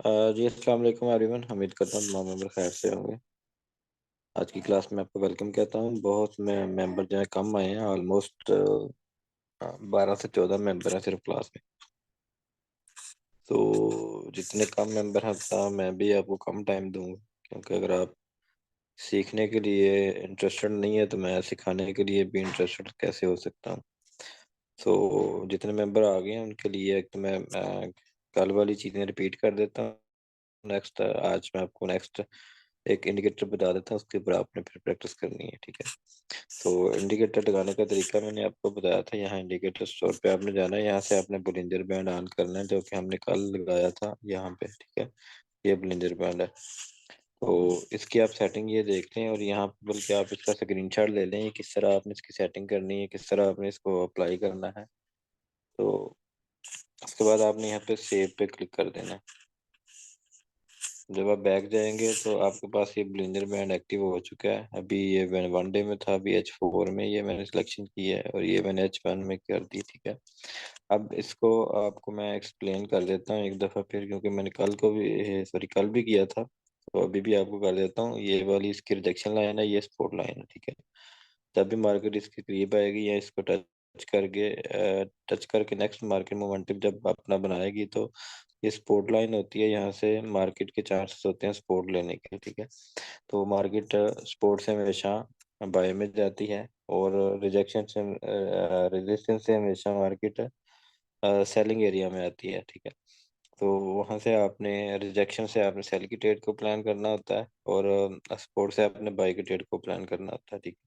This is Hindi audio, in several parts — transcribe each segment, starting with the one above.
जी अस्सलाम वालेकुम एवरीवन। उम्मीद करता हूँ तमाम मेंबर खैर से होंगे। आज की क्लास में आपको वेलकम कहता हूँ। बहुत में मेंबर जो है कम आए हैं, ऑलमोस्ट 12 से 14 मेंबर हैं सिर्फ क्लास में। तो जितने कम मेंबर हैं उतना मैं भी आपको कम टाइम दूंगा, क्योंकि अगर आप सीखने के लिए इंटरेस्टेड नहीं है तो मैं सिखाने के लिए भी इंटरेस्टेड कैसे हो सकता हूँ। तो जितने मेंबर आ गए हैं उनके लिए एक तो मैं कल वाली चीज़ें रिपीट कर देता हूँ। नेक्स्ट आज मैं आपको नेक्स्ट एक इंडिकेटर बता देता हूँ, उसके ऊपर आपने फिर प्रैक्टिस करनी है, ठीक है। तो इंडिकेटर लगाने का तरीका मैंने आपको बताया था। यहाँ इंडिकेटर स्टोर पे आपने जाना है, यहाँ से आपने बुलिंजर बैंड ऑन करना है, जो कि हमने कल लगाया था यहाँ पे, ठीक है। ये बुलिंजर बैंड है। तो इसकी आप सेटिंग ये देख लें, और यहाँ पे बल्कि आप इसका स्क्रीनशॉट ले लें, ये किस तरह आपने इसकी सेटिंग करनी है, किस तरह आपने इसको अप्लाई करना है। तो उसके बाद आपने यहाँ पे सेव पे क्लिक कर देना है। जब आप बैक जाएंगे तो आपके पास ये ब्लेंडर बैंड एक्टिव हो चुका है। अभी ये वन डे में था, अभी H4 में ये मैंने सिलेक्शन की है, और ये मैंने H1 में कर दी, ठीक है। अब इसको आपको मैं एक्सप्लेन कर देता हूँ एक दफ़ा फिर, क्योंकि मैंने कल को भी सॉरी कल भी किया था, तो अभी भी आपको कर देता हूँ। ये वाली इसकी रिजेक्शन लाइन है, ये सपोर्ट लाइन है, ठीक है। जब भी मार्केट इसके करीब आएगी या इसको टच करके नेक्स्ट मार्केट मोमेंटम जब अपना बनाएगी, तो ये सपोर्ट लाइन होती है। यहाँ से मार्केट के चांसेस होते हैं सपोर्ट लेने के, ठीक है। तो मार्केट सपोर्ट से हमेशा बाय में जाती है, और रिजेक्शन से रेजिस्टेंस से हमेशा मार्केट सेलिंग एरिया में आती है, ठीक है। तो वहाँ से आपने रिजेक्शन से आपने सेल की ट्रेड को प्लान करना होता है, और सपोर्ट से आपने बाई की ट्रेड को प्लान करना होता है, ठीक है।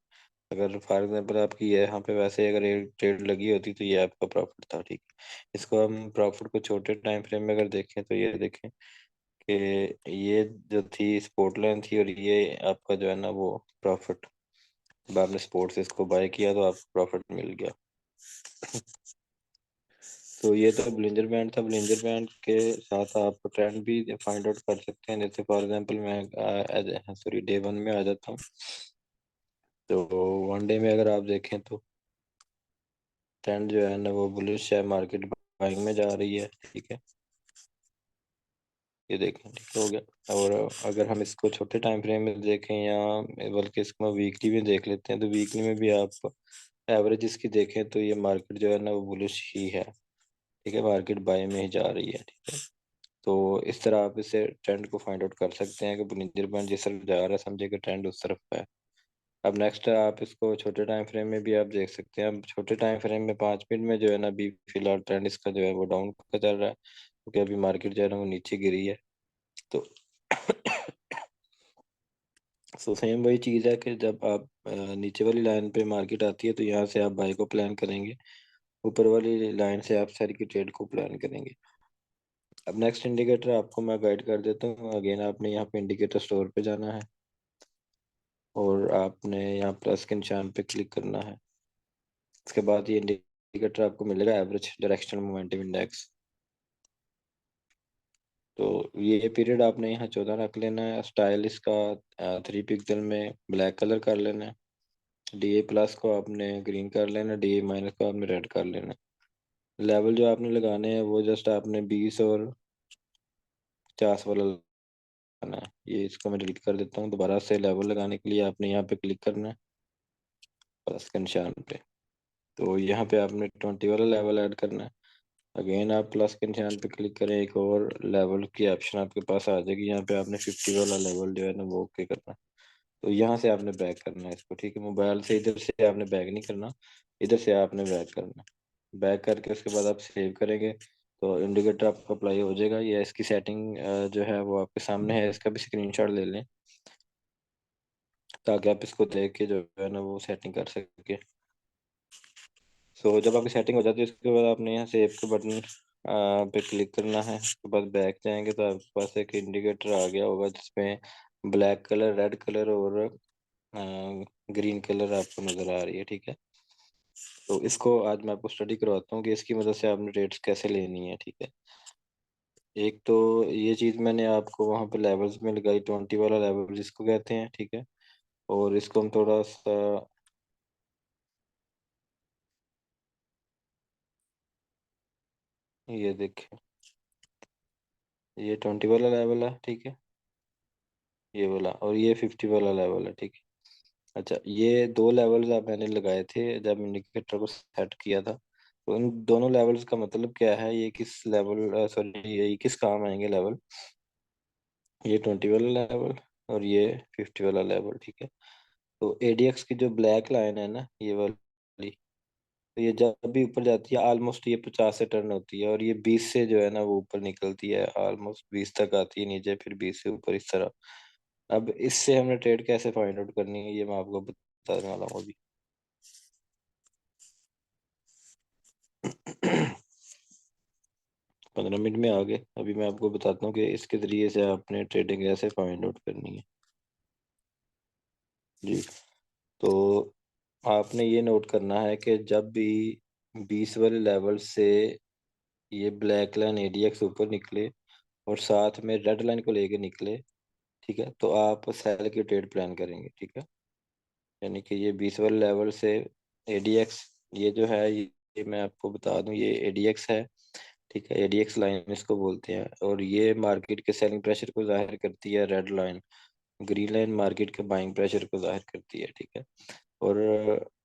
अगर फॉर एग्जांपल आपकी ये यहाँ पे वैसे अगर एक ट्रेड लगी होती तो ये आपका प्रॉफिट था, ठीक है। इसको हम प्रॉफिट को छोटे टाइम फ्रेम में अगर देखें तो ये देखें कि ये जो थी सपोर्ट लाइन थी, और ये आपका जो है ना वो प्रॉफिट। जब आपने सपोर्ट से इसको बाय किया तो आपको प्रॉफिट मिल गया। तो ये तो ब्लिंजर बैंड था। ब्लिंजर बैंड के साथ आप ट्रेंड भी फाइंड आउट कर सकते हैं। जैसे फॉर एग्जांपल मैं सॉरी डे वन में आ जाता हूँ। तो वन डे में अगर आप देखें तो ट्रेंड जो है ना वो बुलिश है, मार्केट बाइंग में जा रही है, ठीक है। ये देखें, ठीक हो गया। और अगर हम इसको छोटे टाइम फ्रेम में देखें, या बल्कि इसको वीकली में देख लेते हैं, तो वीकली में भी आप एवरेज इसकी देखें तो ये मार्केट जो है ना वो बुलिश ही है, ठीक है। मार्केट बाय में ही जा रही है, ठीक है। तो इस तरह आप इसे ट्रेंड को फाइंड आउट कर सकते हैं कि बुनियादी बैंड जिस तरफ जा रहा है, समझे कि ट्रेंड उस तरफ है। अब नेक्स्ट आप इसको छोटे टाइम फ्रेम में भी आप देख सकते हैं। अब छोटे टाइम फ्रेम में 5 मिनट में जो है ना अभी फिलहाल ट्रेंड इसका जो है वो डाउन का चल रहा है, क्योंकि अभी मार्केट जो है ना वो नीचे गिरी है। तो सो सेम वही चीज़ है कि जब आप नीचे वाली लाइन पे मार्केट आती है तो यहाँ से आप बाई को प्लान करेंगे, ऊपर वाली लाइन से आप सेल की ट्रेड को प्लान करेंगे। अब नेक्स्ट इंडिकेटर आपको मैं गाइड कर देता हूँ। अगेन आपने यहाँ पे इंडिकेटर स्टोर पे जाना है, और आपने यहाँ प्लस के निशान पे क्लिक करना है। उसके बाद ये इंडिकेटर आपको मिलेगा एवरेज डायरेक्शनल मोमेंटम इंडेक्स। तो ये पीरियड आपने यहाँ 14 रख लेना है। स्टाइल इसका 3 पिक्सल में ब्लैक कलर कर लेना है। डी ए प्लस को आपने ग्रीन कर लेना, डी ए माइनस को आपने रेड कर लेना। लेवल जो आपने लगाने हैं वो जस्ट आपने 20 और 50 वाला लगाना है। ये इसको मैं डिलीट कर देता हूँ। दोबारा से लेवल लगाने के लिए आपने यहाँ पे क्लिक करना है, प्लस के निशान पे। तो यहाँ पे आपने 20 वाला लेवल ऐड करना है। अगेन आप प्लस के निशान पे क्लिक करें, एक और लेवल की ऑप्शन आपके पास आ जाएगी। यहाँ पे आपने 50 वाला लेवल जो है ना वो ओके करना है। तो यहाँ से आपने बैक करना है इसको, ठीक है। मोबाइल से इधर से आपने बैक नहीं करना, इधर से आपने बैक करना है। बैक करके उसके बाद आप सेव करेंगे तो इंडिकेटर आपका अप्लाई हो जाएगा। ये इसकी सेटिंग जो है वो आपके सामने है। इसका भी स्क्रीनशॉट ले लें, ताकि आप इसको देख के जो है ना वो सेटिंग कर सके। सो जब आपकी सेटिंग हो जाती है उसके बाद आपने यहाँ सेव के बटन पे क्लिक करना है। उसके बाद बैक जाएंगे तो आपके पास एक इंडिकेटर आ गया होगा, जिसमें ब्लैक कलर, रेड कलर और ग्रीन कलर आपको नज़र आ रही है, ठीक है। तो इसको आज मैं आपको स्टडी करवाता हूँ कि इसकी मदद से आपने रेट्स कैसे लेनी है, ठीक है। एक तो ये चीज़ मैंने आपको वहाँ पे लेवल्स में लगाई, 20 वाला लेवल जिसको कहते हैं, ठीक है। और इसको हम थोड़ा सा ये देखें, ये 20 वाला लेवल है, ठीक है, ये वाला, और ये 50 वाला लेवल है, ठीक है। अच्छा, ये दो लेवल्स आप मैंने लगाए थे जब इंडिकेटर को सेट किया था, तो इन दोनों लेवल्स का मतलब क्या है, ये किस लेवल, सॉरी, ये किस काम आएंगे लेवल? ये 20 वाला लेवल और ये 50 वाला लेवल, ठीक है। तो एडीएक्स की जो ब्लैक लाइन है ना, ये वाली, तो ये जब भी ऊपर जाती है ऑलमोस्ट ये 50 से टर्न होती है, और ये 20 से जो है ना वो ऊपर निकलती है, ऑलमोस्ट 20 तक आती है नीचे, फिर 20 से ऊपर, इस तरह। अब इससे हमने ट्रेड कैसे फाइंड आउट करनी है, ये मैं आपको बताने वाला हूँ अभी। 15 मिनट में आ गए। अभी मैं आपको बताता हूँ कि इसके जरिए से आपने ट्रेडिंग कैसे फाइंड आउट करनी है। जी, तो आपने ये नोट करना है कि जब भी 20 वाले लेवल से ये ब्लैक लाइन एडीएक्स ऊपर निकले और साथ में रेड लाइन को लेके निकले, ठीक है, तो आप सेल की ट्रेड प्लान करेंगे, ठीक है। यानी कि ये 20 वाले लेवल से एडीएक्स, ये जो है ये मैं आपको बता दूं, ये एडीएक्स है, ठीक है, एडीएक्स लाइन इसको बोलते हैं, और ये मार्केट के सेलिंग प्रेशर को जाहिर करती है red line, green line market के बाइंग प्रेशर को जाहिर करती है, ठीक है। और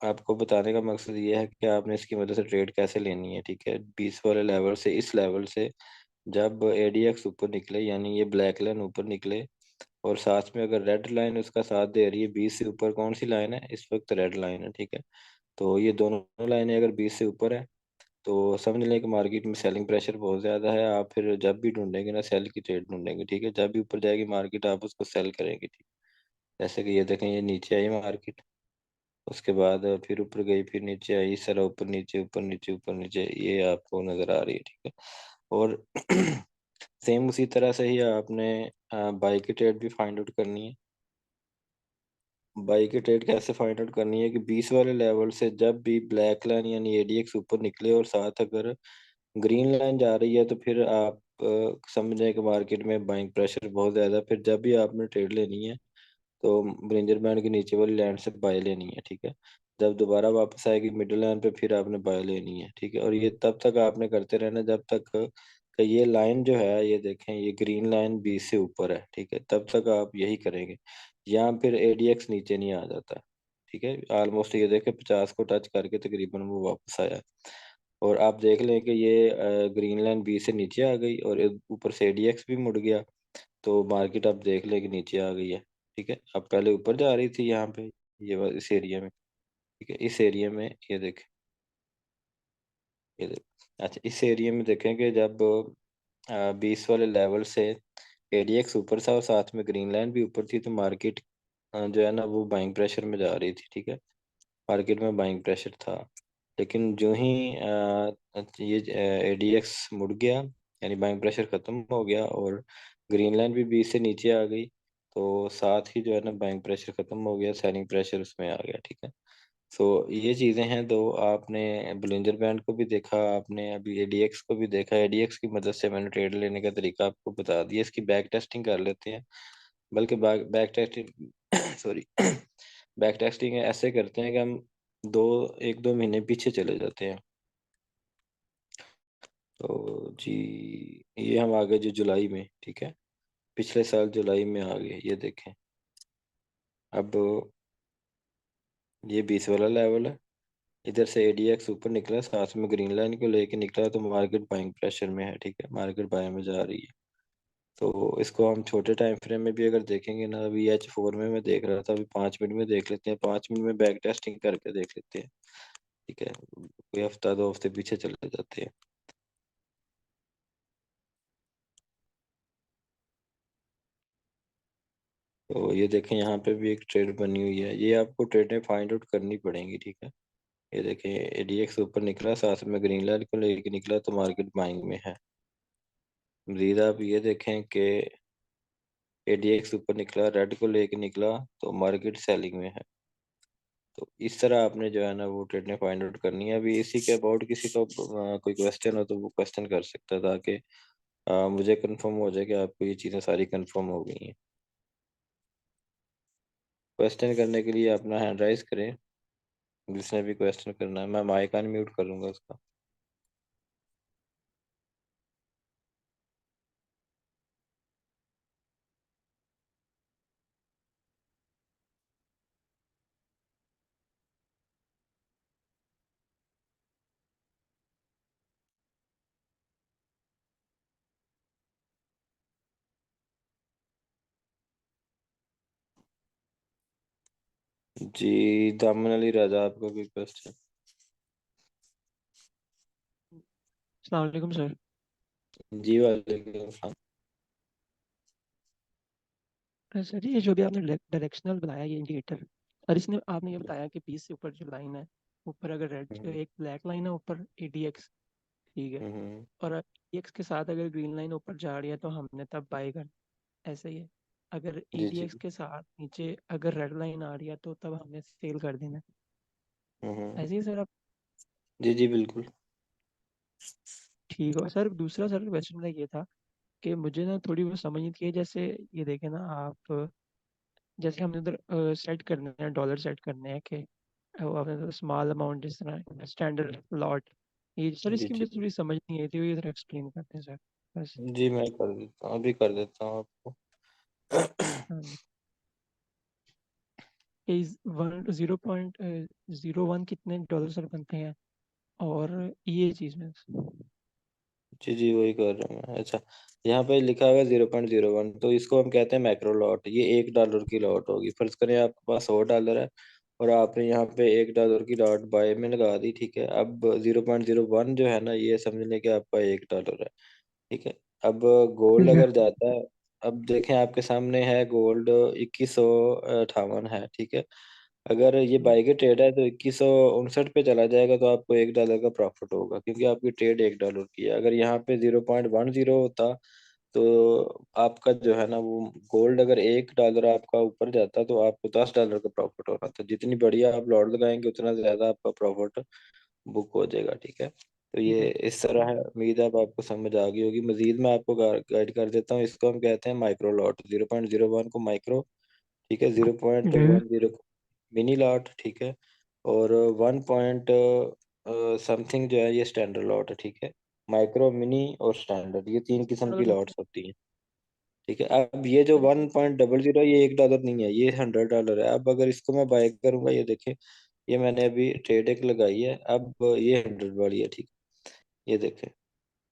आपको बताने का मकसद ये है कि आपने इसकी मदद से ट्रेड कैसे लेनी है, ठीक है। 20 वाले लेवल से, इस लेवल से जब एडीएक्स ऊपर निकले, यानी ये ब्लैक लाइन ऊपर निकले, और साथ में अगर रेड लाइन उसका साथ दे रही है, 20 से ऊपर कौन सी लाइन है इस वक्त? रेड लाइन है, ठीक है। तो ये दोनों लाइनें अगर 20 से ऊपर है, तो समझ लें कि मार्केट में सेलिंग प्रेशर बहुत ज़्यादा है। आप फिर जब भी ढूंढेंगे ना, सेल की ट्रेड ढूंढेंगे, ठीक है। जब भी ऊपर जाएगी मार्केट, आप उसको सेल करेंगे, ठीक। जैसे कि ये देखें, ये नीचे आई मार्केट, उसके बाद फिर ऊपर गई, फिर नीचे आई, इस तरह ऊपर नीचे ऊपर नीचे ऊपर नीचे, ये आपको नज़र आ रही है, ठीक है। और सेम उसी तरह से ही आपने बाई की ट्रेड भी फाइंड आउट करनी है। बाई की ट्रेड कैसे फाइंड आउट करनी है कि 20 वाले लेवल से जब भी ब्लैक लाइन यानी एडीएक्स ऊपर निकले और साथ अगर ग्रीन लाइन जा रही है, तो फिर आप समझ जाए कि मार्केट में बाइंग प्रेशर बहुत ज़्यादा है। फिर जब भी आपने ट्रेड लेनी है, तो ब्रिंजर बैंड की नीचे वाली लाइन से बाय लेनी है, ठीक है। जब दोबारा वापस आएगी मिडिल लाइन पे, फिर आपने बाय लेनी है, ठीक है। और ये तब तक आपने करते रहना जब तक कि ये लाइन जो है, ये देखें, ये ग्रीन लाइन 20 से ऊपर है, ठीक है, तब तक आप यही करेंगे। यहाँ फिर एडीएक्स नीचे नहीं आ जाता, ठीक है। ऑलमोस्ट ये देखें 50 को टच करके तकरीबन वो वापस आया। और आप देख लें कि ये ग्रीन लाइन 20 से नीचे आ गई और ऊपर से एडीएक्स भी मुड़ गया, तो मार्केट आप देख लें कि नीचे आ गई है, ठीक है। अब पहले ऊपर जा रही थी यहाँ पे, इस एरिया में, ठीक है, इस एरिया में, ये देखें, ये देखें। अच्छा, इस एरिया में देखें कि जब 20 वाले लेवल से एडीएक्स ऊपर था और साथ में ग्रीन लाइन भी ऊपर थी, तो मार्केट जो है ना वो बाइंग प्रेशर में जा रही थी, ठीक है। मार्केट में बाइंग प्रेशर था। लेकिन जो ही ये एडीएक्स मुड़ गया, यानी बाइंग प्रेशर खत्म हो गया, और ग्रीन लाइन भी 20 से नीचे आ गई, तो साथ ही जो है ना बाइंग प्रेशर खत्म हो गया, सेलिंग प्रेशर उसमें आ गया, ठीक है। सो ये चीज़ें हैं। तो आपने बुलिंजर बैंड को भी देखा, आपने अभी एडीएक्स को भी देखा। एडीएक्स की मदद से मैंने ट्रेड लेने का तरीका आपको बता दिया। इसकी बैक टेस्टिंग कर लेते हैं, बल्कि back back testing sorry back testing ऐसे करते हैं कि हम दो एक दो महीने पीछे चले जाते हैं। तो जी, ये हम आ गए जी जुलाई में, ठीक है, पिछले साल जुलाई में आ गए, ये देखें। अब ये 20 वाला लेवल है, इधर से एडीएक्स ऊपर निकला, साथ में ग्रीन लाइन को लेके निकला, तो मार्केट बाइंग प्रेशर में है, ठीक है, मार्केट बाय में जा रही है। तो इसको हम छोटे टाइम फ्रेम में भी अगर देखेंगे ना, अभी H4 में मैं देख रहा था, अभी 5 मिनट में देख लेते हैं, 5 मिनट में बैक टेस्टिंग करके देख लेते हैं, ठीक है। कोई हफ्ता दो हफ्ते पीछे चले जाते हैं। तो ये देखें, यहाँ पे भी एक ट्रेड बनी हुई है, ये आपको ट्रेडें फाइंड आउट करनी पड़ेंगी, ठीक है। ये देखें, एडीएक्स ऊपर निकला, साथ में ग्रीन लाइन को लेके निकला, तो मार्केट बाइंग में है। मजीद आप ये देखें कि एडीएक्स ऊपर निकला, रेड को लेके निकला, तो मार्केट सेलिंग में है। तो इस तरह आपने जो है ना वो ट्रेडें फाइंड आउट करनी है। अभी इसी के अबाउट किसी को कोई क्वेश्चन हो तो वो क्वेश्चन कर सकता है, ताकि मुझे कंफर्म हो जाए कि आपको ये चीज़ें सारी कंफर्म हो गई हैं। क्वेश्चन करने के लिए अपना हैंड राइज करें, जिसने भी क्वेश्चन करना है। मैं माइक अनम्यूट करूंगा। उसका। जी, दामन अली राजा आपका कोई क्वेश्चन? अस्सलाम वालेकुम सर। जी वालेकुम सलाम। सर ये जो भी आपने डायरेक्शनल बनाया ये इंडिकेटर, और इसने आपने ये बताया कि 20 से ऊपर जो लाइन है, ऊपर अगर रेड हम्म एक ब्लैक लाइन है ऊपर ADX, ठीक है, हम्म। और ADX के साथ अगर ग्रीन लाइन ऊपर जा रही है तो हमने तब बाय कर, ऐसा ही है। अगर जी जी। ADX के साथ नीचे अगर रेड लाइन आ रही है तो तब हमने सेल कर देना है, हम्म। ऐसे ही सर आप? जी जी बिल्कुल। ठीक है सर। दूसरा सर क्वेश्चन मेरा ये था कि मुझे ना थोड़ी वो समझ नहीं थी, जैसे ये देखें ना आप, जैसे हमने उधर सेट करने हैं, डॉलर सेट करने हैं कि वो आपने स्मॉल अमाउंट जिस तरह स्टैंडर्ड लॉट, ये सर जी इसकी जी। मुझे थोड़ी समझ नहीं आई थी, ये जरा एक्सप्लेन करते हैं सर बस। जी मैं कर देता हूँ, अभी कर देता हूँ आपको। हाँ जी। इज 0.01 कितने डॉलर सर बनते हैं, और ये चीज़ में? जी जी वही कर रहा हूँ मैं। अच्छा, यहाँ पे लिखा हुआ 0.01, तो इसको हम कहते हैं मैक्रो लॉट। ये $1 की लॉट होगी। फर्ज करें आपके पास $100 है और आपने यहाँ पे $1 की लॉट बाय में लगा दी, ठीक है। अब 0.01 जो है ना, ये समझ लें कि आपका $1 है, ठीक है। अब गोल्ड ठीक है। अगर जाता है, अब देखें आपके सामने है गोल्ड 2158 है, ठीक है। अगर ये ठीक है। बाई के ट्रेड है तो 2159 पे चला जाएगा तो आपको $1 का प्रॉफिट होगा, क्योंकि आपकी ट्रेड $1 की है। अगर यहाँ पे 0.10 होता तो आपका जो है ना वो गोल्ड, अगर $1 आपका ऊपर जाता तो आपको $10 का प्रॉफिट होना था। जितनी बढ़िया आप लॉट लगाएंगे उतना ज्यादा आपका प्रॉफिट बुक हो जाएगा, ठीक है। तो ठीक ये है। इस तरह है। उम्मीद है अब आपको समझ आ गई होगी। मजीद मैं आपको गाइड कर देता हूँ। इसको हम कहते हैं माइक्रो लॉट। 0.01 को माइक्रो, ठीक है। जीरो पॉइंट ठीक है। वन जीरो मिनी लॉट, ठीक है। और 1 पॉइंट समथिंग जो है ये स्टैंडर्ड लॉट है, ठीक है। माइक्रो, मिनी और स्टैंडर्ड, ये तीन किस्म चलो की ठीक है। लॉट्स होती हैं, ठीक है। अब ये जो सर वन इसमें पॉइंट डबल जीरो ये $1 नहीं है, ये $100 है। अब अगर इसको मैं बाय करूंगा, ये देखें, ये मैंने अभी ट्रेड एक लगाई है, अब ये 100 वाली है, ठीक है। ये देखें,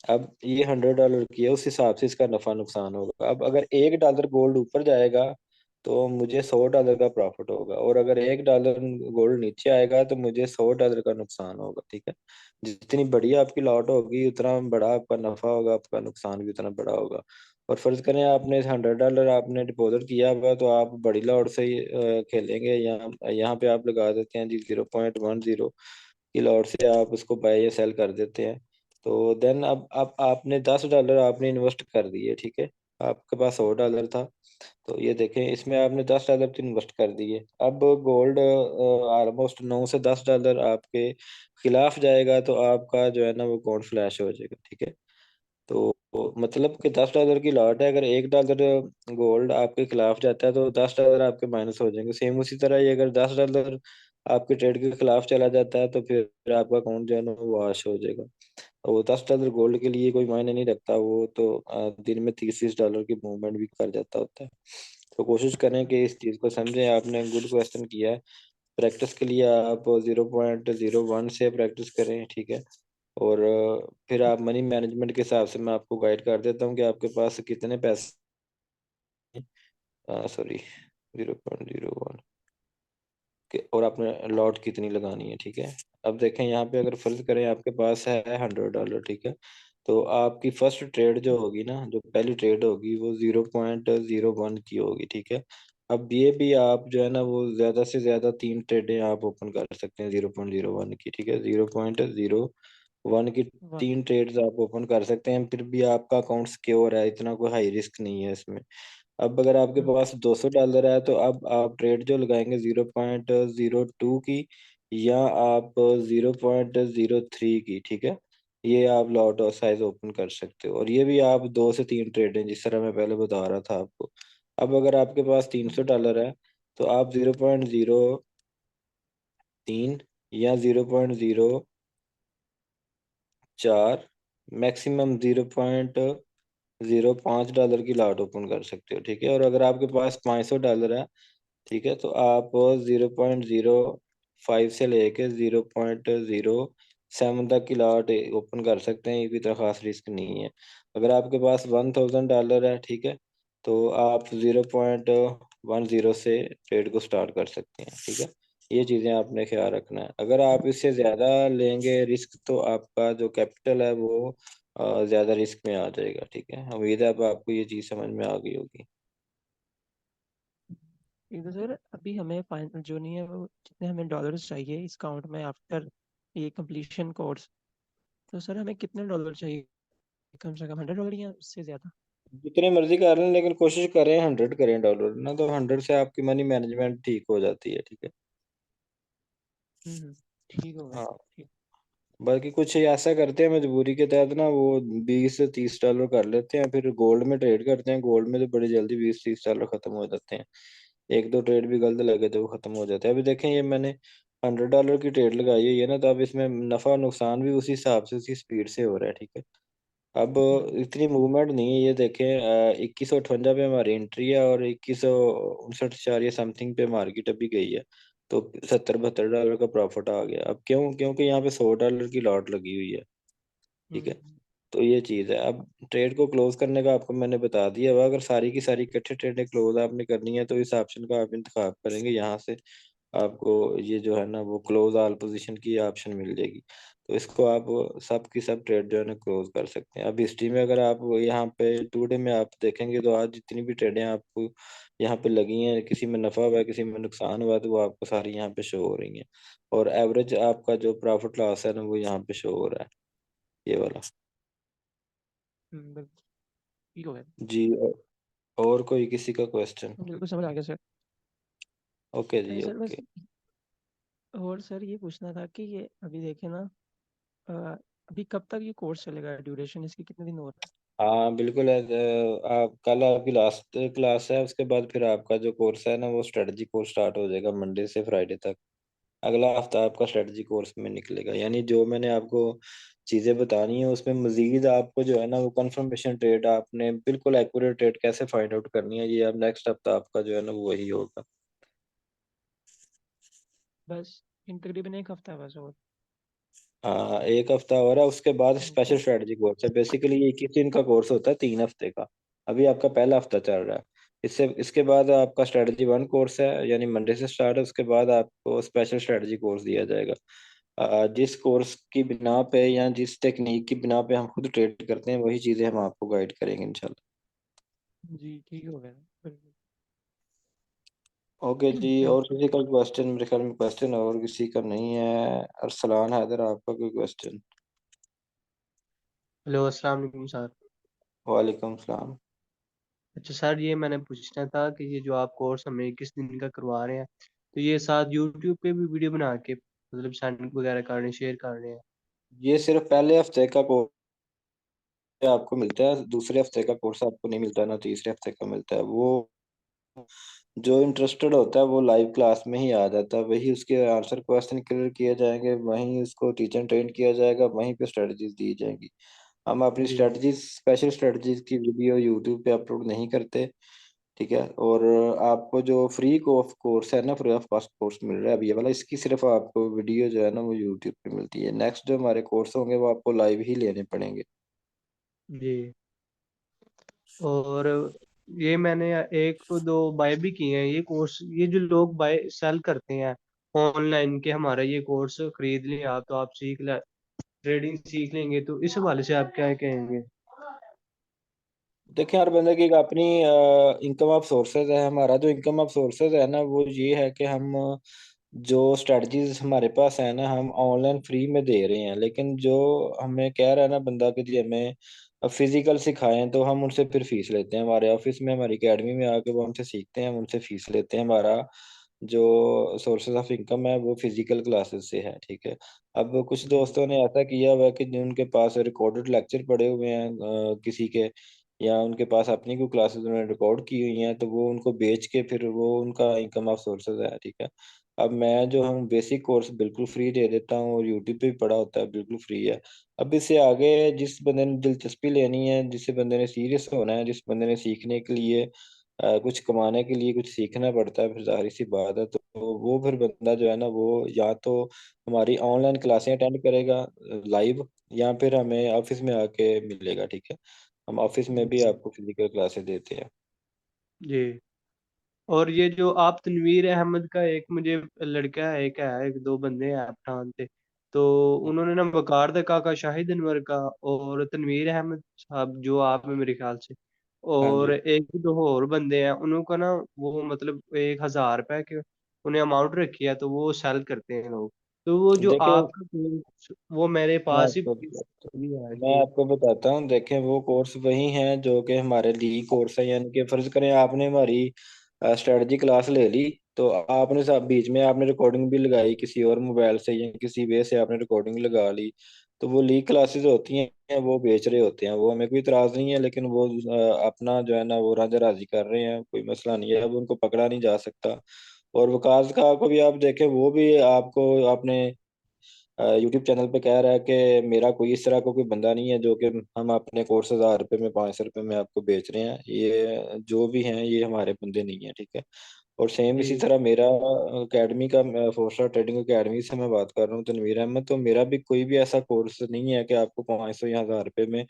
अब ये $100 की है, उस हिसाब से इसका नफा नुकसान होगा। अब अगर $1 गोल्ड ऊपर जाएगा तो मुझे $100 का प्रॉफिट होगा, और अगर $1 गोल्ड नीचे आएगा तो मुझे $100 का नुकसान होगा, ठीक है। जितनी बड़ी आपकी लॉट होगी उतना बड़ा आपका नफा होगा, आपका नुकसान भी उतना बड़ा होगा। और फर्ज करें आपने $100 आपने डिपॉजिट किया हुआ, तो आप बड़ी लॉट से ही खेलेंगे। यहाँ यहाँ पे आप लगा देते हैं जी 0.10 की लॉट से आप उसको बाय या सेल कर देते हैं। तो देन अब आपने $10 आपने इन्वेस्ट कर दिए, ठीक है। आपके पास $100 था, तो ये देखें इसमें आपने $10 तो इन्वेस्ट कर दिए। अब गोल्ड ऑलमोस्ट $9 से $10 आपके खिलाफ जाएगा, तो आपका जो है ना वो अकाउंट फ्लैश हो जाएगा, ठीक है। तो मतलब कि $10 की लॉट है, अगर $1 गोल्ड आपके खिलाफ जाता है तो $10 आपके माइनस हो जाएंगे। सेम उसी तरह ही अगर $10 आपके ट्रेड के खिलाफ चला जाता है तो फिर आपका अकाउंट जो है ना वो वॉश हो जाएगा। और वो $10 गोल्ड के लिए कोई मायने नहीं रखता, वो तो दिन में 30-30 डॉलर की मूवमेंट भी कर जाता होता है। तो कोशिश करें कि इस चीज़ को समझें। आपने गुड क्वेश्चन किया है। प्रैक्टिस के लिए आप 0.01 से प्रैक्टिस करें, ठीक है। और फिर आप मनी मैनेजमेंट के हिसाब से मैं आपको गाइड कर देता हूँ कि आपके पास कितने पैसे, सॉरी, 0.01 के, और आपने लॉट कितनी लगानी है, ठीक है। अब देखें यहाँ पे, अगर फर्ज करें आपके पास है $100, ठीक है। तो आपकी फर्स्ट ट्रेड जो होगी ना, जो पहली ट्रेड होगी वो 0.01 की होगी, ठीक है। अब ये भी आप जो है ना वो ज्यादा से ज्यादा 3 ट्रेडें आप ओपन कर सकते हैं 0.01 की, ठीक है। 0.01 की वाह। 3 ट्रेड्स आप ओपन कर सकते हैं, फिर भी आपका अकाउंट सिक्योर है, इतना कोई हाई रिस्क नहीं है इसमें। अब अगर आपके पास $200 है तो अब आप ट्रेड जो लगाएंगे 0.02 की, या आप 0.03 की, ठीक है। ये आप लॉट और साइज ओपन कर सकते हो, और ये भी आप 2 से 3 ट्रेड हैं, जिस तरह मैं पहले बता रहा था आपको। अब अगर आपके पास $300 है तो आप 0.03 या 0.04, मैक्सिमम $0.05 की लॉट ओपन कर सकते हो, ठीक है। और अगर आपके पास $500 है, ठीक है, तो आप 0.05 से लेके 0.07 तक की लॉट ओपन कर सकते हैं। ये भी इतना खास रिस्क नहीं है। अगर आपके पास $1,000 है, ठीक है, तो आप 10 से ट्रेड को स्टार्ट कर सकते हैं, ठीक है। ये चीज़ें आपने ख्याल रखना है। अगर आप इससे ज़्यादा लेंगे रिस्क तो आपका जो कैपिटल है वो ज़्यादा रिस्क में आ जाएगा, ठीक है। उम्मीद है अब आपको ये चीज़ समझ में आ गई होगी। ठीक है सर, अभी हमें फाइनल जो नहीं है वो जितने हमें डॉलर्स चाहिए इस काउंट में आफ्टर ये कंप्लीशन कोर्स, तो सर हमें कितने डॉलर चाहिए? कम से कम $100 या उससे ज़्यादा? जितने मर्जी कर लें, लेकिन कोशिश करें 100 करें डॉलर ना, तो 100 से आपकी मनी मैनेजमेंट ठीक हो जाती है, ठीक है। हम्म, ठीक हो गया। हाँ, ठीक। बाकी कुछ ऐसा करते हैं मजबूरी के तहत ना, वो 20 से 30 डॉलर कर लेते हैं, फिर गोल्ड में ट्रेड करते हैं। गोल्ड में तो बड़ी जल्दी 20-30 डॉलर खत्म हो जाते हैं। एक दो ट्रेड भी गलत लगे तो वो खत्म हो जाते हैं। अभी देखें, ये मैंने 100 डॉलर की ट्रेड लगाई है ये ना, तो अब इसमें नफा नुकसान भी उसी हिसाब से उसी स्पीड से हो रहा है, ठीक है। अब हम्म इतनी मूवमेंट नहीं है, ये देखें 2158 पे हमारी एंट्री है और 2159 या समथिंग पे मार्केट अभी गई है, तो 70-72 डॉलर का प्रॉफिट आ गया। अब क्यों? क्योंकि यहाँ पे 100 डॉलर की लॉट लगी हुई है, ठीक है। हम्म तो ये चीज़ है। अब ट्रेड को क्लोज करने का आपको मैंने बता दिया हुआ। अगर सारी की सारी इकट्ठे ट्रेडें क्लोज आपने करनी है तो इस ऑप्शन का आप इंतखाब करेंगे, यहाँ से आपको ये जो है ना वो क्लोज ऑल पोजीशन की ऑप्शन मिल जाएगी। तो इसको आप सब की सब ट्रेड जो है ना क्लोज कर सकते हैं। अब हिस्ट्री में अगर आप यहाँ पे टुडे में आप देखेंगे तो आज जितनी भी ट्रेडें आपको यहाँ पे लगी हैं, किसी में नफा हुआ है किसी में नुकसान हुआ है, तो वो आपको सारी यहाँ पे शो हो रही हैं। और एवरेज आपका जो प्रॉफिट लॉस है ना वो यहाँ पे शो हो रहा है, ये वाला। बिल्कुल ठीक हो गया। जी। और कोई किसी का क्वेश्चन? बिल्कुल समझ आ गया सर। ओके जी, अरे सर बस, ओके। और सर ये पूछना था कि ये अभी देखे ना, अ, अभी कब तक ये कोर्स चलेगा? ड्यूरेशन इसकी कितने दिन हो रहा हाँ बिल्कुल है। आप कल आपकी लास्ट क्लास है, उसके बाद फिर आपका जो कोर्स है ना वो स्ट्रेटजी कोर्स स्टार्ट हो जाएगा मंडे से फ्राइडे तक। अगला हफ्ता आपका स्ट्रेटजी कोर्स में निकलेगा, यानी जो मैंने आपको चीज़ें बतानी है उसमें मजीद आपको जो है ना वो कंफर्मेशन ट्रेड आपने बिल्कुल एक्यूरेट ट्रेड कैसे फाइंड आउट करनी है, ये अब नेक्स्ट हफ्ता आपका जो है ना वो वही होगा। है? बस इन तकरीबन एक हफ्ता बस और। हाँ, एक हफ्ता हो रहा है, उसके बाद स्पेशल ओके। स्ट्रेटजी कोर्स है। बेसिकली ये 21 दिन का कोर्स होता है, 3 हफ्ते का। अभी आपका पहला हफ्ता चल रहा है। इससे इसके बाद आपका स्ट्रेटजी 1 कोर्स है, यानी मंडे से स्टार्ट है। उसके बाद आपको स्पेशल स्ट्रेटजी कोर्स दिया जाएगा। जिस कोर्स की बिना पे या जिस टेक्निक की बिना पे हम खुद ट्रेड करते हैं वही चीज़ें हम आपको गाइड करेंगे इंशाल्लाह। जी ठीक हो गया। बिल्कुल। ओके जी। थैंक और किसी का क्वेश्चन? मेरे ख्याल में क्वेश्चन और किसी का नहीं है। अरसलान हैदर, आपका कोई क्वेश्चन? हेलो, अस्सलाम वालेकुम सर। वालेकुम सलाम। अच्छा सर, ये मैंने पूछना था कि ये जो आप कोर्स हमें किस दिन का करवा रहे हैं, तो ये साथ यूट्यूब पे भी वीडियो बना के मतलब सेंड वगैरह कर रहे हैं, शेयर कर रहे हैं? ये सिर्फ पहले हफ्ते का कोर्स आपको मिलता है, दूसरे हफ्ते का कोर्स आपको नहीं मिलता, ना तीसरे हफ्ते का मिलता है। वो जो इंटरेस्टेड होता है वो लाइव क्लास में ही आ जाता है, वही उसके आंसर क्वेश्चन क्लियर किए जाएंगे, वहीं उसको टीचर ट्रेन किया जाएगा, वहीं पे स्ट्रेटजीज दी जाएंगी। हम अपनी जी स्ट्रेटजीज स्पेशल स्ट्रेटजीज की वीडियो यूट्यूब पे अपलोड नहीं करते, ठीक है। और आपको जो फ्री कोर्स है ना, फ्री ऑफ कॉस्ट कोर्स मिल रहा है अभी ये वाला, इसकी सिर्फ आपको वीडियो जो है ना वो यूट्यूब पे मिलती है। नेक्स्ट जो हमारे कोर्स होंगे वो आपको लाइव ही लेने पड़ेंगे। जी। और ये मैंने एक तो दो बाय भी किए हैं ये कोर्स। ये जो लोग बाय सेल करते हैं ऑनलाइन के हमारा ये कोर्स खरीद लें आप, तो आप सीख ले ट्रेडिंग सीख लेंगे, तो इस हवाले से आप क्या कहेंगे? देखिए, हर बंदे की एक अपनी इनकम ऑफ सोर्सेज है। हमारा जो इनकम ऑफ सोर्सेज है ना वो ये है कि हम जो स्ट्रेटजीज हमारे पास है ना हम ऑनलाइन फ्री में दे रहे हैं, लेकिन जो हमें कह रहा है ना बंदा कि जी हमें फिजिकल सिखाएं, तो हम उनसे फिर फीस लेते हैं। हमारे ऑफिस में हमारी एकेडमी में आके वो हमसे सीखते हैं, हम उनसे फीस लेते हैं। हमारा जो सोर्सेज ऑफ इनकम है वो फिजिकल क्लासेस से है, ठीक है। अब कुछ जी दोस्तों ने ऐसा किया हुआ है कि जिनके पास रिकॉर्डेड लेक्चर पड़े हुए हैं किसी के, या उनके पास अपनी कोई क्लासेस उन्होंने रिकॉर्ड की हुई हैं, तो वो उनको बेच के फिर वो उनका इनकम ऑफ सोर्सेज है, ठीक है। अब मैं जो हम बेसिक कोर्स बिल्कुल फ्री दे देता हूँ और यूट्यूब पे भी पढ़ा होता है, बिल्कुल फ्री है। अब इससे आगे जिस बंदे ने दिलचस्पी लेनी है, जिस बंदे ने सीरियस होना है, जिस बंदे ने सीखने के लिए कुछ कमाने के लिए कुछ सीखना पड़ता है, फिर जाहिर सी बात है, तो वो फिर बंदा जो है ना वो या तो हमारी ऑनलाइन क्लासें अटेंड करेगा लाइव, या फिर हमें ऑफिस में आके मिलेगा, ठीक है। हम ऑफिस में भी जी आपको फिजिकल क्लासेस देते हैं। जी। और ये जो आप तनवीर अहमद का एक मुझे लड़का है, एक दो बंदे हैं पठान से, तो उन्होंने ना वकार दा काका शाहिद अनवर का और तनवीर अहमद साहब जो आप हैं मेरे ख्याल से, हाँ और जी। एक दो और बंदे हैं उनका ना, वो मतलब 1,000 रुपए के उन्हें अमाउंट रखी है, तो वो सेल करते हैं लोग। तो वो जो देखिए आपका कोर्स वो मेरे मैं पास ही आपको है मैं कि आपको बताता हूँ। देखें वो कोर्स वही हैं जो कि हमारे ली कोर्स है, यानी कि फर्ज करें आपने हमारी स्ट्रेटजी क्लास ले ली, तो आपने सब बीच में आपने रिकॉर्डिंग भी लगाई किसी और मोबाइल से या किसी वे से आपने रिकॉर्डिंग लगा ली, तो वो लीग क्लासेस होती हैं, वो बेच रहे होते हैं। वो हमें कोई इतराज नहीं है, लेकिन वो अपना जो है ना वो राजा राजी कर रहे हैं, कोई मसला नहीं है, अब उनको पकड़ा नहीं जा सकता। और वकास का को भी आप देखें, वो भी आपको अपने यूट्यूब चैनल पे कह रहा है कि मेरा कोई इस तरह का कोई बंदा नहीं है जो कि हम अपने कोर्स 1,000 रुपये में 500 रुपये में आपको बेच रहे हैं। ये जो भी हैं ये हमारे बंदे नहीं है, ठीक है। और सेम इसी जी तरह मेरा एकेडमी का, 4 स्टार ट्रेडिंग एकेडमी से मैं बात कर रहा हूँ, तनवीर अहमद, तो मेरा भी कोई भी ऐसा कोर्स नहीं है कि आपको 500 या 1,000 रुपये में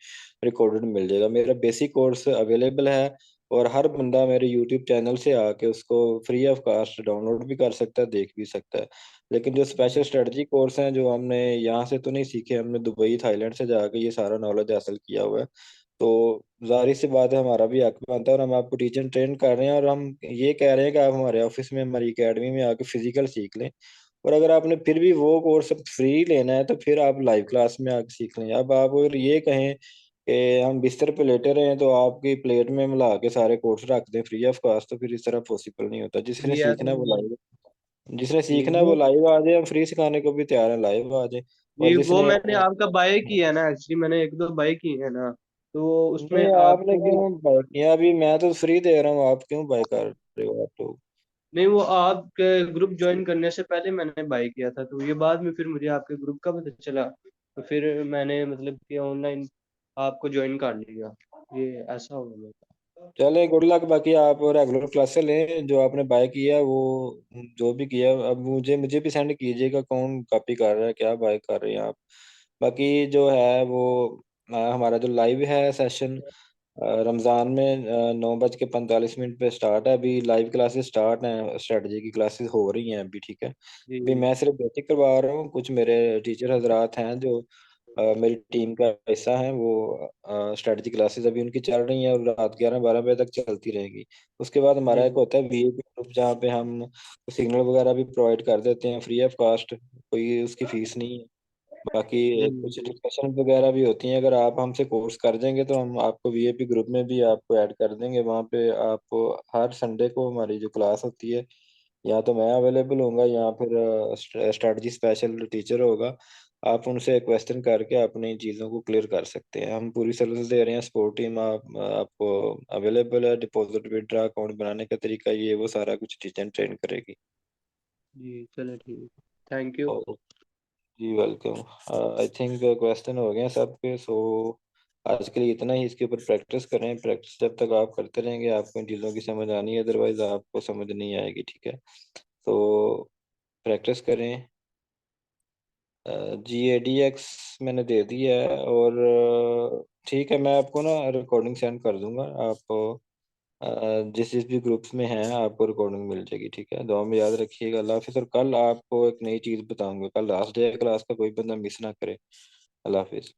रिकॉर्डेड मिल जाएगा। मेरा बेसिक कोर्स अवेलेबल है, और हर बंदा मेरे यूट्यूब चैनल से आके उसको फ्री ऑफ कास्ट डाउनलोड भी कर सकता है, देख भी सकता है। लेकिन जो स्पेशल स्ट्रेटजी कोर्स हैं जो हमने यहाँ से तो नहीं सीखे, हमने दुबई थाईलैंड से जाके ये सारा नॉलेज हासिल किया हुआ है, तो जाहिर सी बात है हमारा भी हक बनता है, और हम आपको टीचर ट्रेन कर रहे हैं, और हम ये कह रहे हैं कि आप हमारे ऑफिस में, हमारी एकेडमी में आके फिजिकल सीख लें। और अगर आपने फिर भी वो कोर्स फ्री लेना है तो फिर आप लाइव क्लास में आके सीख लें। अब आप अगर ये कहें कि हम बिस्तर पे लेटे रहे हैं तो आपकी प्लेट में मिला के सारे कोर्स रख दें फ्री ऑफ कॉस्ट, तो फिर इस तरह पॉसिबल नहीं होता। जिसने जी ऐसा सीखना है वो नहीं है। लाइव, जिसने जी सीखना है वो लाइव आ जाए, हम फ्री सिखाने को भी तैयार है, लाइव आ जाए। और जी वो जिसने मैंने आपका बाय किया है ना, एक्चुअली मैंने एक दो बाय किए हैं ना, तो उसमें नहीं, आपने आपको भी, क्यों बाय किया? अभी मैं तो फ्री दे रहा हूँ, आप क्यों बाय कर रहे हो आप तो? नहीं वो आपके ग्रुप ज्वाइन करने से पहले मैंने बाय किया था, तो ये बाद में फिर मुझे आपके ग्रुप का पता चला, तो फिर मैंने मतलब कि ऑनलाइन आपको ज्वाइन कर लिया, ये ऐसा हो गया। चले गुड लक। बाकी आप रेगुलर क्लासेस लें, जो आपने बाय किया वो जो भी किया, अब मुझे मुझे भी सेंड कीजिएगा कौन कॉपी कर रहा है, क्या बाय कर रहे हैं आप। बाकी जो है वो हमारा जो लाइव है सेशन रमज़ान में 9:45 पे स्टार्ट है। अभी लाइव क्लासेस स्टार्ट हैं, स्ट्रेटजी की क्लासेस हो रही हैं अभी, ठीक है। अभी जी मैं सिर्फ बेसिक करवा रहा हूँ, कुछ मेरे टीचर हजरात हैं जो मेरी टीम का हिस्सा हैं, वो स्ट्रेटजी क्लासेस अभी उनकी चल रही हैं, और रात 11-12 बजे तक चलती रहेगी। उसके बाद हमारा एक जी होता है वीआईपी ग्रुप, जहाँ पे हम सिग्नल वगैरह भी प्रोवाइड कर देते हैं फ्री ऑफ कास्ट, कोई उसकी फीस नहीं है। बाकी जी कुछ डिस्कशन वगैरह भी होती हैं, अगर आप हमसे कोर्स कर देंगे तो हम आपको वीआईपी ग्रुप में भी आपको ऐड कर देंगे। वहाँ पे आपको हर संडे को हमारी जो क्लास होती है, या तो मैं अवेलेबल होऊंगा या फिर स्ट्रेटजी स्पेशल टीचर होगा। आप उनसे क्वेश्चन करके अपनी चीज़ों को क्लियर कर सकते हैं। हम पूरी सर्विस दे रहे हैं, सपोर्ट टीम आपको अवेलेबल है, डिपॉजिट विड्रा अकाउंट बनाने का तरीका, ये वो सारा कुछ टीचर ट्रेन करेगी। जी चलो ठीक, थैंक यू। और जी वेलकम। आई थिंक क्वेश्चन हो गए हैं सबके, सो आज के लिए इतना ही। इसके ऊपर प्रैक्टिस करें, प्रैक्टिस जब तक आप करते रहेंगे आपको इन चीज़ों की समझ आनी है, अदरवाइज आपको समझ नहीं आएगी, ठीक है। तो प्रैक्टिस करें। GADX मैंने दे दिया है, और ठीक है, मैं आपको ना रिकॉर्डिंग सेंड कर दूंगा। आप जिस जिस भी ग्रुप्स में हैं आपको रिकॉर्डिंग मिल जाएगी, ठीक है। दुआ में याद रखिएगा। अल्लाह हाफिज़। और कल आपको एक नई चीज़ बताऊंगा, कल लास्ट डे है क्लास का, कोई बंदा मिस ना करे। अल्लाह हाफिज़।